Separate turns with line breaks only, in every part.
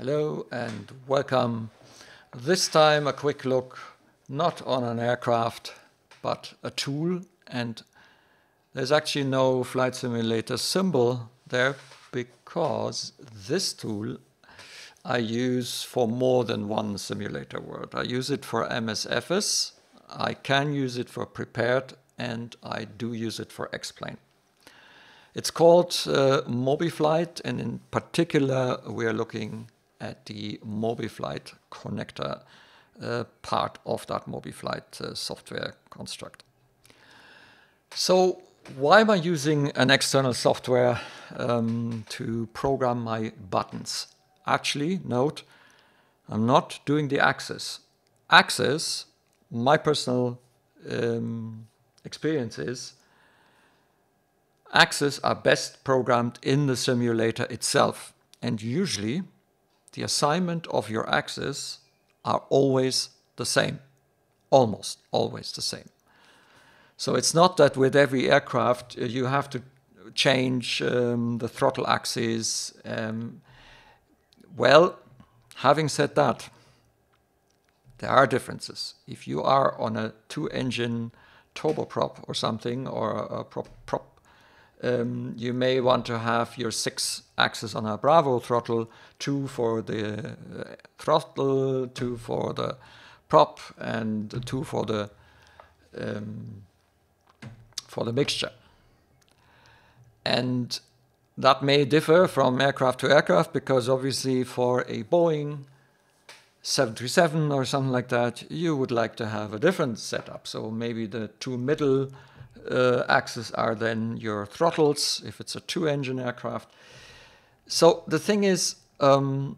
Hello and welcome. This time a quick look, not on an aircraft, but a tool. And there's actually no flight simulator symbol there because this tool I use for more than one simulator world. I use it for MSFS, I can use it for prepared, and I do use it for X-plane. It's called MobiFlight, and in particular we are looking at the MobiFlight Connector part of that MobiFlight software construct. So why am I using an external software to program my buttons? Actually, note, I'm not doing the axis. Axis, my personal experience is, axes are best programmed in the simulator itself. And usually, the assignment of your axes are always the same. Almost always the same. So it's not that with every aircraft you have to change the throttle axis. Well, having said that, there are differences. If you are on a 2-engine turboprop or something, or a prop, you may want to have your 6 axes on a Bravo throttle, 2 for the throttle, 2 for the prop, and 2 for the mixture. And that may differ from aircraft to aircraft, because obviously for a Boeing 737 or something like that, you would like to have a different setup. So maybe the 2 middle axes are then your throttles, if it's a 2-engine aircraft. So the thing is, I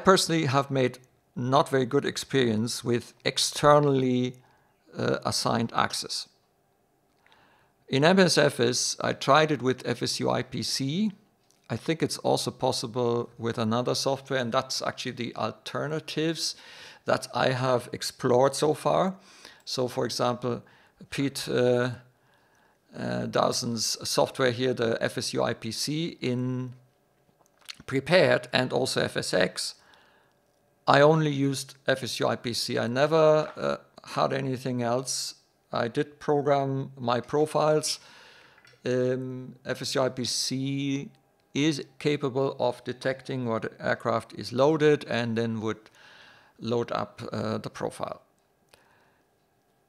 personally have made not very good experience with externally assigned axes. In MSFS, I tried it with FSU IPC. I think it's also possible with another software, and that's actually the alternatives that I have explored so far. So, for example, Pete Dawson's software here, the FSU IPC in prepared and also FSX, I only used FSU IPC. I never had anything else. I did program my profiles. FSU IPC is capable of detecting what aircraft is loaded and then would load up the profile.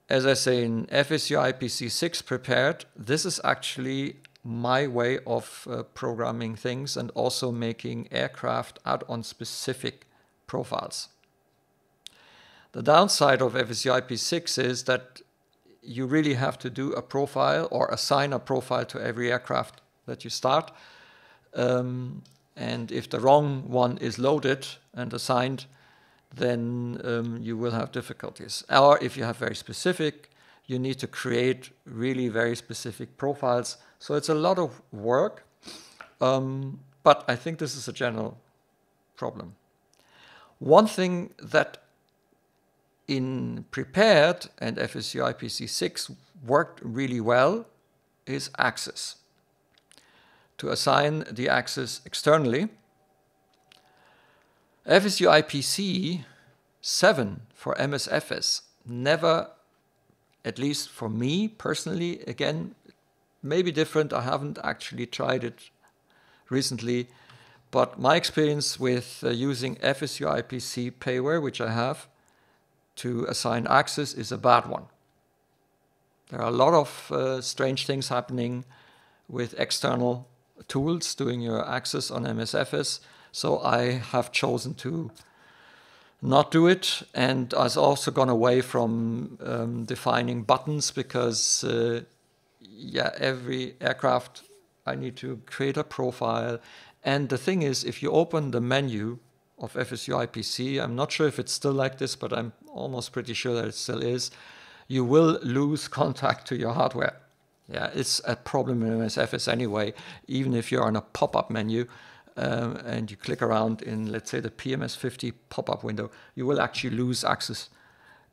As I say, in FSU IPC 6 prepared, this is actually my way of programming things and also making aircraft add-on specific profiles. The downside of FSU IP6 is that you really have to do a profile or assign a profile to every aircraft that you start. And if the wrong one is loaded and assigned, then you will have difficulties. Or if you have very specific, you need to create really very specific profiles. So it's a lot of work, but I think this is a general problem. One thing that in prepared and FSU IPC6 worked really well is axis. To assign the axis externally, FSU IPC 7 for MSFS never, at least for me personally, again, maybe different, I haven't actually tried it recently, but my experience with using FSU IPC payware, which I have, to assign axis is a bad one. There are a lot of strange things happening with external tools doing your axis on MSFS, so I have chosen to not do it, and I've also gone away from defining buttons because every aircraft I need to create a profile. And the thing is, if you open the menu of FSU IPC, I'm not sure if it's still like this, but I'm almost pretty sure that it still is, you will lose contact to your hardware. Yeah, it's a problem in MSFS anyway. Even if you're on a pop-up menu and you click around in, let's say, the PMS 50 pop-up window, you will actually lose access.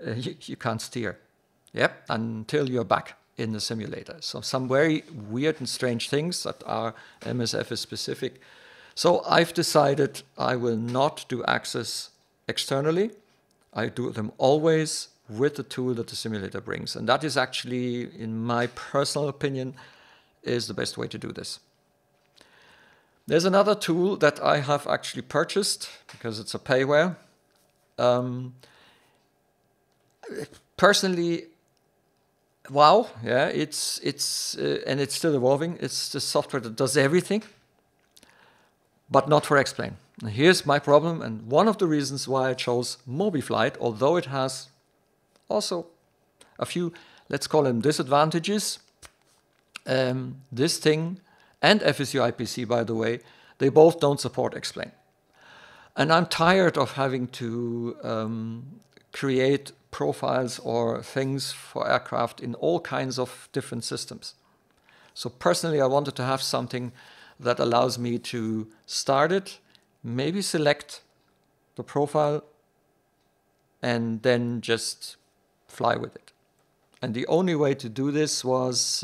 You can't steer. Yep, until you're back in the simulator. So some very weird and strange things that are MSFS specific. So I've decided I will not do access externally. I do them always with the tool that the simulator brings. And that is actually, in my personal opinion, is the best way to do this. There's another tool that I have actually purchased because it's a payware. Personally, wow, yeah, it's and it's still evolving. It's the software that does everything, but not for XPlane. And here's my problem, and one of the reasons why I chose MobiFlight, although it has also a few, let's call them disadvantages. This thing and FSU IPC, by the way, they both don't support XPlane. And I'm tired of having to create profiles or things for aircraft in all kinds of different systems. So personally, I wanted to have something that allows me to start it, maybe select the profile, and then just fly with it. And the only way to do this was,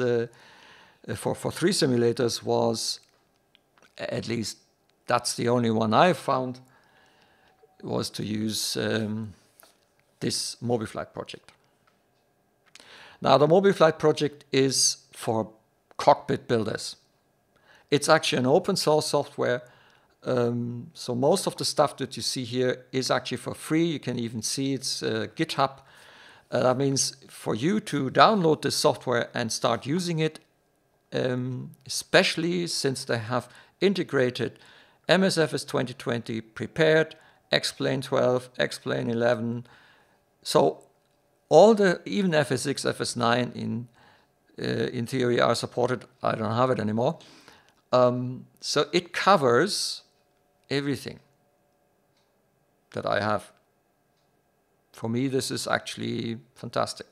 for 3 simulators, was, at least that's the only one I found, was to use this MobiFlight project. Now, the MobiFlight project is for cockpit builders. It's actually an open source software. So most of the stuff that you see here is actually for free. You can even see it's GitHub. That means for you to download this software and start using it, especially since they have integrated MSFS 2020 prepared, XPlane 12, XPlane 11. So all the, even FS6, FS9 in theory are supported. I don't have it anymore. So it covers everything that I have. For me, this is actually fantastic.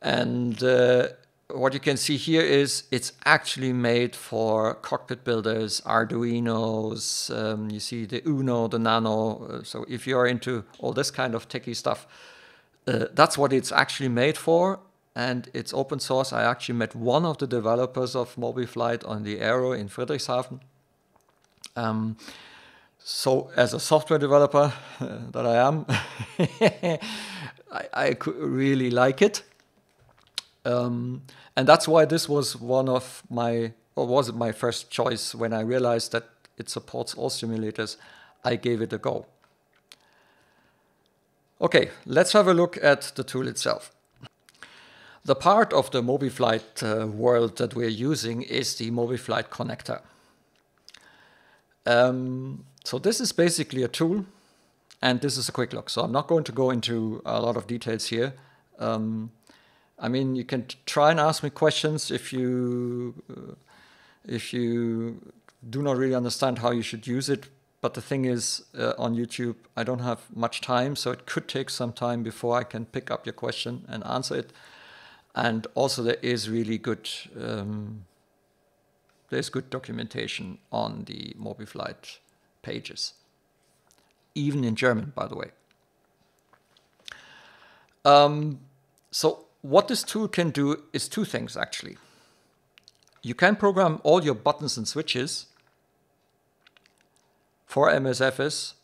And what you can see here is it's actually made for cockpit builders, Arduinos, you see the Uno, the Nano. So if you're into all this kind of techie stuff, that's what it's actually made for. And it's open source. I actually met one of the developers of MobiFlight on the Aero in Friedrichshafen. So as a software developer that I am, I could really like it. And that's why this was one of my, or was it my first choice when I realized that it supports all simulators. I gave it a go. Okay, let's have a look at the tool itself. The part of the MobiFlight world that we're using is the MobiFlight Connector. So this is basically a tool, and this is a quick look. So I'm not going to go into a lot of details here. I mean, you can try and ask me questions if you do not really understand how you should use it. But the thing is, on YouTube, I don't have much time, so it could take some time before I can pick up your question and answer it. And also, there is really good, there's good documentation on the MobiFlight pages, even in German, by the way. So what this tool can do is 2 things, actually. You can program all your buttons and switches for MSFS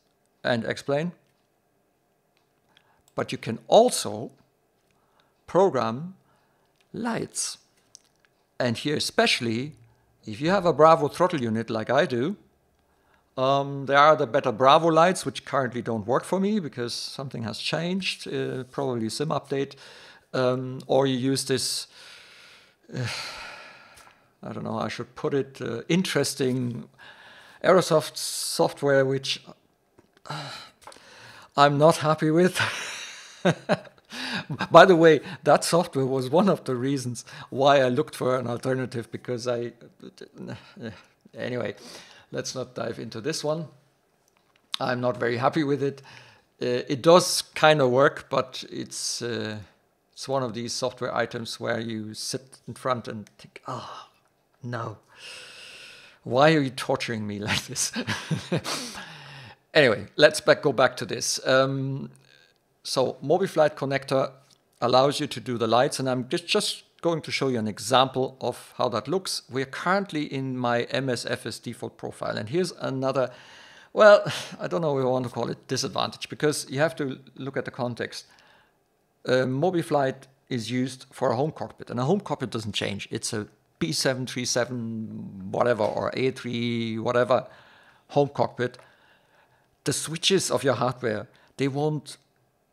and XPlane, but you can also program lights. And here especially, if you have a Bravo throttle unit like I do, there are the better Bravo lights, which currently don't work for me because something has changed, probably sim update, or you use this, I don't know how I should put it, interesting Aerosoft software, which I'm not happy with. By the way, that software was one of the reasons why I looked for an alternative, because anyway, let's not dive into this one. I'm not very happy with it. It does kind of work, but it's one of these software items where you sit in front and think, oh, no. Why are you torturing me like this? Anyway, let's go back to this. So MobiFlight Connector allows you to do the lights, and I'm just going to show you an example of how that looks. We're currently in my MSFS default profile, and here's another, well, I don't know if I want to call it disadvantage, because you have to look at the context. MobiFlight is used for a home cockpit, and a home cockpit doesn't change. It's a B737 whatever, or A3 whatever home cockpit. The switches of your hardware, they won't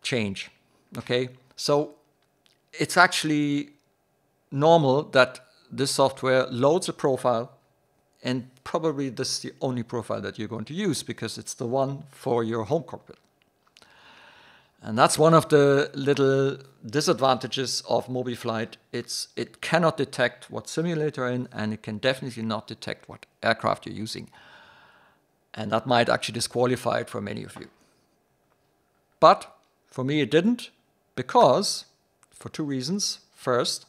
change, okay? So it's actually normal that this software loads a profile, and probably this is the only profile that you're going to use because it's the one for your home cockpit. And that's one of the little disadvantages of MobiFlight. It cannot detect what simulator you're in, and it can definitely not detect what aircraft you're using. And that might actually disqualify it for many of you. But for me it didn't, because, for two reasons. First,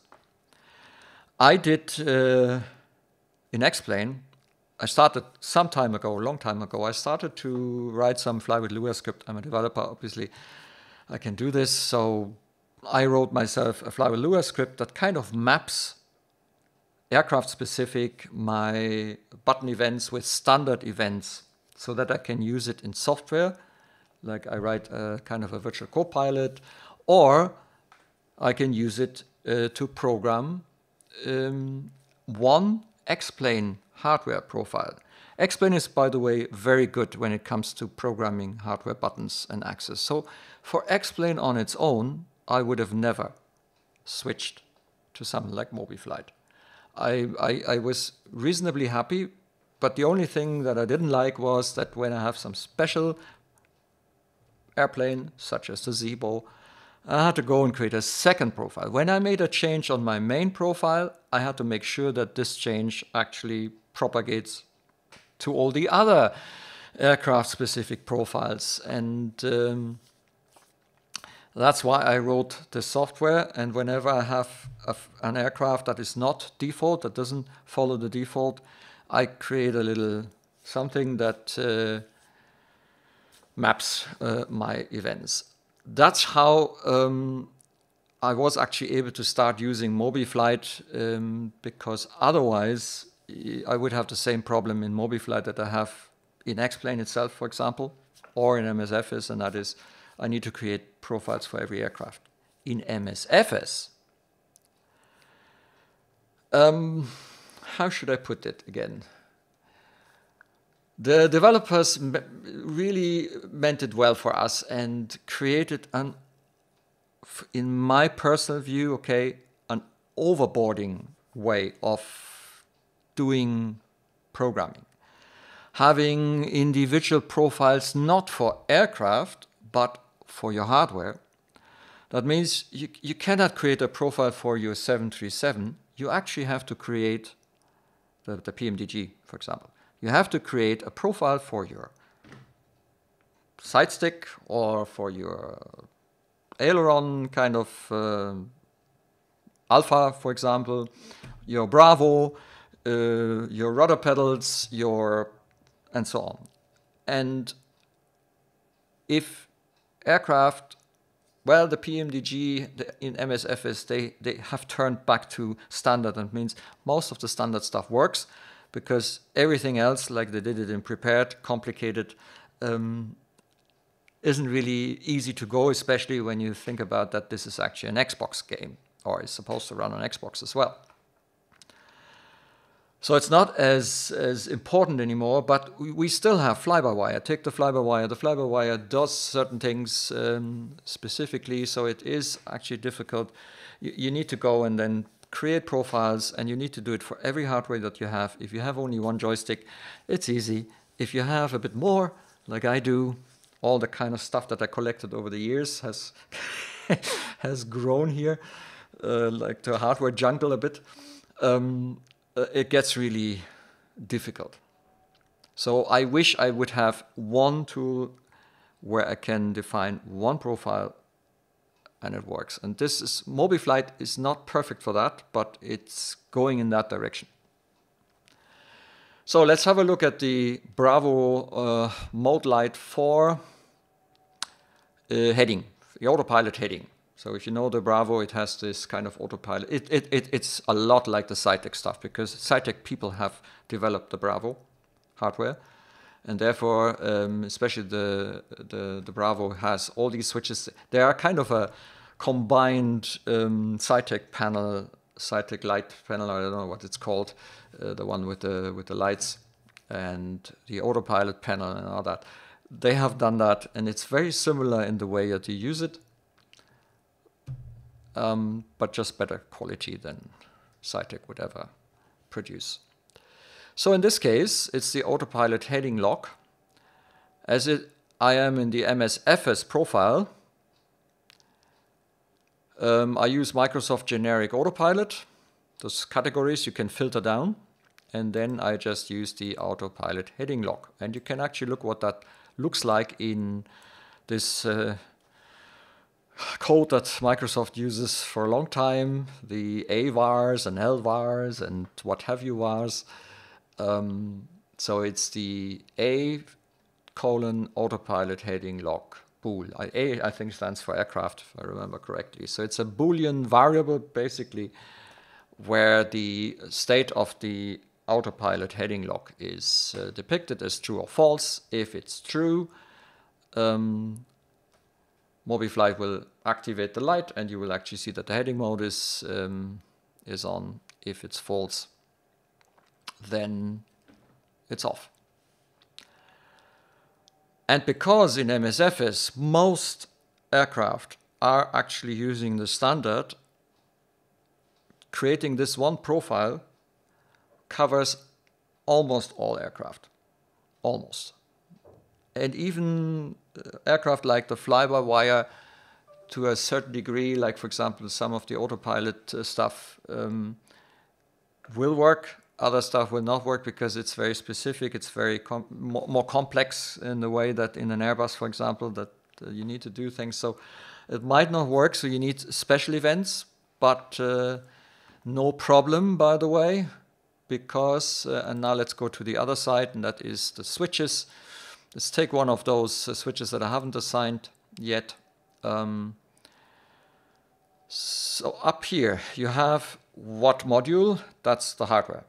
I did, in X-Plane, I started some time ago, a long time ago, I started to write some Fly with Lua script. I'm a developer, obviously. I can do this, so I wrote myself a Fly with Lua script that kind of maps aircraft-specific my button events with standard events, so that I can use it in software, like I write a kind of a virtual copilot, or I can use it to program one X-Plane hardware profile. X-Plane is, by the way, very good when it comes to programming hardware buttons and access. So for X-Plane on its own, I would have never switched to something like MobiFlight. I was reasonably happy, but the only thing that I didn't like was that when I have some special airplane, such as the Zibo, I had to go and create a second profile. When I made a change on my main profile, I had to make sure that this change actually propagates to all the other aircraft-specific profiles. And that's why I wrote the software. And whenever I have an aircraft that is not default, that doesn't follow the default, I create a little something that maps my events. That's how I was actually able to start using MobiFlight, because otherwise I would have the same problem in MobiFlight that I have in X-Plane itself, for example, or in MSFS, and that is I need to create profiles for every aircraft. In MSFS, how should I put it again? The developers really meant it well for us and created an, in my personal view, okay, an overboarding way of doing programming. Having individual profiles not for aircraft, but for your hardware. That means you cannot create a profile for your 737. You actually have to create the PMDG, for example. You have to create a profile for your side stick or for your aileron kind of alpha, for example, your Bravo, your rudder pedals, and so on. And if aircraft, well, the PMDG in MSFS, they have turned back to standard. That means most of the standard stuff works, because everything else, like they did it in prepared, complicated, isn't really easy to go, especially when you think about that this is actually an Xbox game, or is supposed to run on Xbox as well. So it's not as important anymore, but we still have fly-by-wire. Take the fly-by-wire. The fly-by-wire does certain things specifically, so it is actually difficult. You need to go and then create profiles, and you need to do it for every hardware that you have. If you have only one joystick, it's easy. If you have a bit more, like I do, all the kind of stuff that I collected over the years has has grown here, like the hardware jungle a bit. It gets really difficult. So I wish I would have one tool where I can define one profile and it works. And this is, MobiFlight is not perfect for that, but it's going in that direction. So let's have a look at the Bravo Mode Light 4 heading, the autopilot heading. So if you know the Bravo, it has this kind of autopilot. It's a lot like the Cytec stuff, because Cytec people have developed the Bravo hardware, and therefore, especially the Bravo has all these switches. They are kind of a combined Cytec panel, Cytec light panel. I don't know what it's called, the one with the lights and the autopilot panel and all that. They have done that, and it's very similar in the way that you use it. But just better quality than Cytec would ever produce. So in this case, it's the autopilot heading lock. I am in the MSFS profile, I use Microsoft generic autopilot. Those categories you can filter down, and then I just use the autopilot heading lock. And you can actually look what that looks like in this code that Microsoft uses for a long time, the A vars and L vars and what have you vars. So it's the A : autopilot heading lock bool. A, I think, stands for aircraft, if I remember correctly. So it's a Boolean variable, basically, where the state of the autopilot heading lock is depicted as true or false. If it's true, MobiFlight will activate the light, and you will actually see that the heading mode is on. If it's false, then it's off. And because in MSFS most aircraft are actually using the standard, creating this one profile covers almost all aircraft. Almost. And even aircraft like the fly-by-wire, to a certain degree, like for example some of the autopilot stuff will work. Other stuff will not work because it's very specific. It's very more complex in the way that in an Airbus, for example, that you need to do things. So it might not work. So you need special events, but no problem, by the way, because and now let's go to the other side, and that is the switches. Let's take one of those switches that I haven't assigned yet. So up here you have what module? That's the hardware.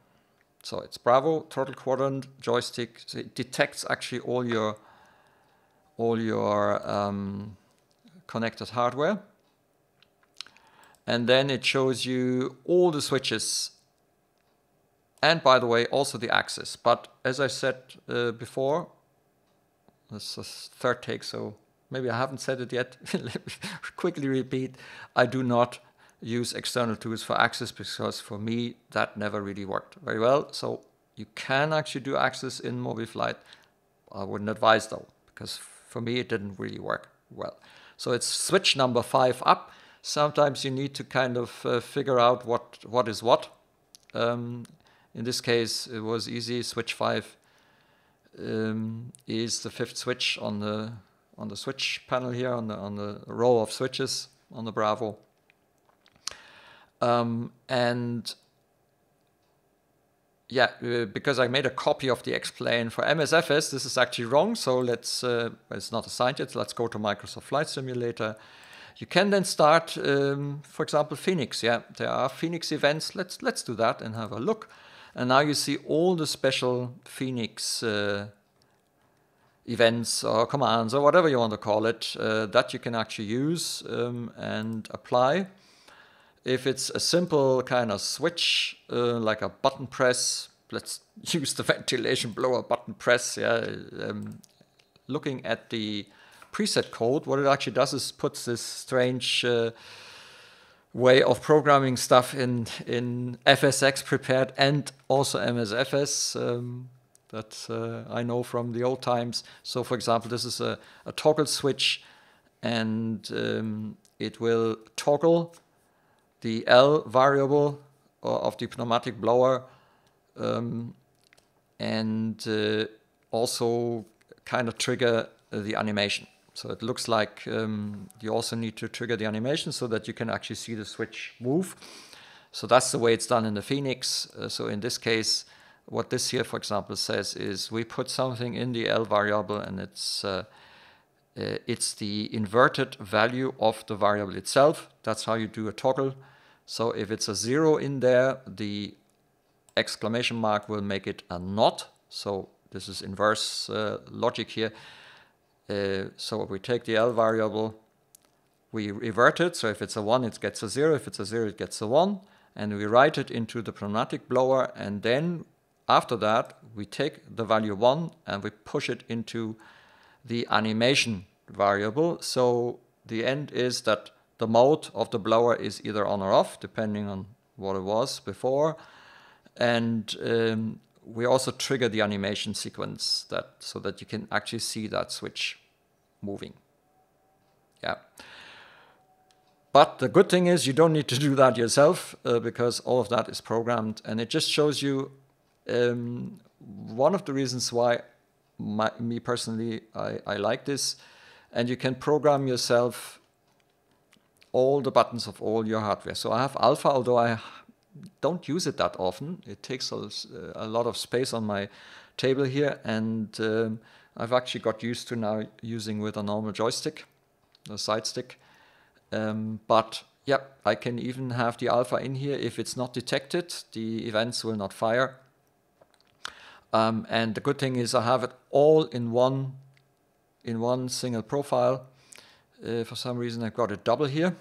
So it's Bravo, throttle quadrant, joystick. So it detects actually all your connected hardware. And then it shows you all the switches. And by the way, also the axis. But as I said before, this is third take, so maybe I haven't said it yet. Let me quickly repeat. I do not use external tools for axis because for me that never really worked very well. So you can actually do axis in MobiFlight. I wouldn't advise though, because for me it didn't really work well. So it's switch number 5 up. Sometimes you need to kind of figure out what is what. In this case it was easy. Switch 5 is the 5th switch on the switch panel here, on the row of switches on the Bravo. And yeah, because I made a copy of the explain for MSFS, this is actually wrong. So let's, it's not assigned yet. So let's go to Microsoft Flight Simulator. You can then start, for example, Phoenix. Yeah, there are Phoenix events. Let's do that and have a look. And now you see all the special Phoenix events or commands or whatever you want to call it that you can actually use and apply. If it's a simple kind of switch, like a button press, let's use the ventilation blower button press. Yeah, looking at the preset code, what it actually does is puts this strange way of programming stuff in FSX prepared and also MSFS that I know from the old times. So for example, this is a toggle switch, and it will toggle the L variable of the pneumatic blower and also kind of trigger the animation. So it looks like you also need to trigger the animation so that you can actually see the switch move. So that's the way it's done in the Phoenix. So in this case, what this here, for example, says is we put something in the L variable, and it's it's the inverted value of the variable itself. That's how you do a toggle. So if it's a 0 in there, the exclamation mark will make it a not. So this is inverse logic here. So we take the L variable, we revert it. So if it's a 1, it gets a 0. If it's a 0, it gets a 1. And we write it into the pneumatic blower. And then after that, we take the value 1 and we push it into the animation variable. So the end is that the mode of the blower is either on or off, depending on what it was before. And we also trigger the animation sequence so that you can actually see that switch moving. Yeah. But the good thing is you don't need to do that yourself because all of that is programmed. And it just shows you one of the reasons why me personally, I like this. And you can program yourself all the buttons of all your hardware. So I have Alpha, although I don't use it that often. It takes a lot of space on my table here. And I've actually got used to now using with a normal joystick, a side stick. But yeah, I can even have the Alpha in here. If it's not detected, the events will not fire. And the good thing is I have it all in one single profile. For some reason I've got it double here.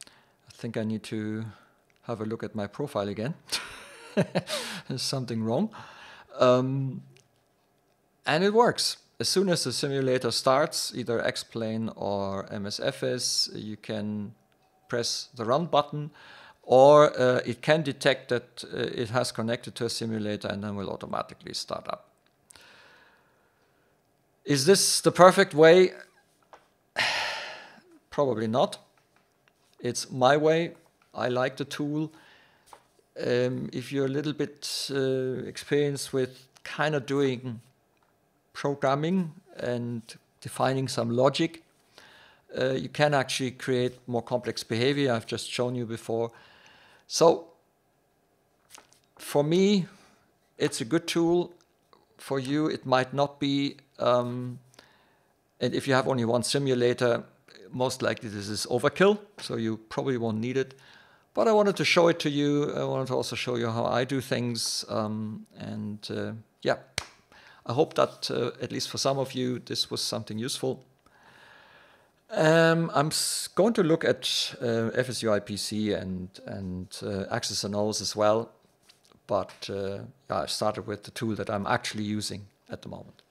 I think I need to have a look at my profile again. There's something wrong. And it works. As soon as the simulator starts, either X-Plane or MSFS, you can press the run button, or it can detect that it has connected to a simulator and then will automatically start up. Is this the perfect way? Probably not. It's my way. I like the tool. If you're a little bit experienced with kind of doing programming and defining some logic, you can actually create more complex behavior. I've just shown you before. So for me, it's a good tool. For you, it might not be. And if you have only one simulator, most likely this is overkill, so you probably won't need it. But I wanted to show it to you. I wanted to also show you how I do things. Yeah, I hope that at least for some of you, this was something useful. I'm going to look at FSUI PC and Axis and OS as well. But yeah, I started with the tool that I'm actually using at the moment.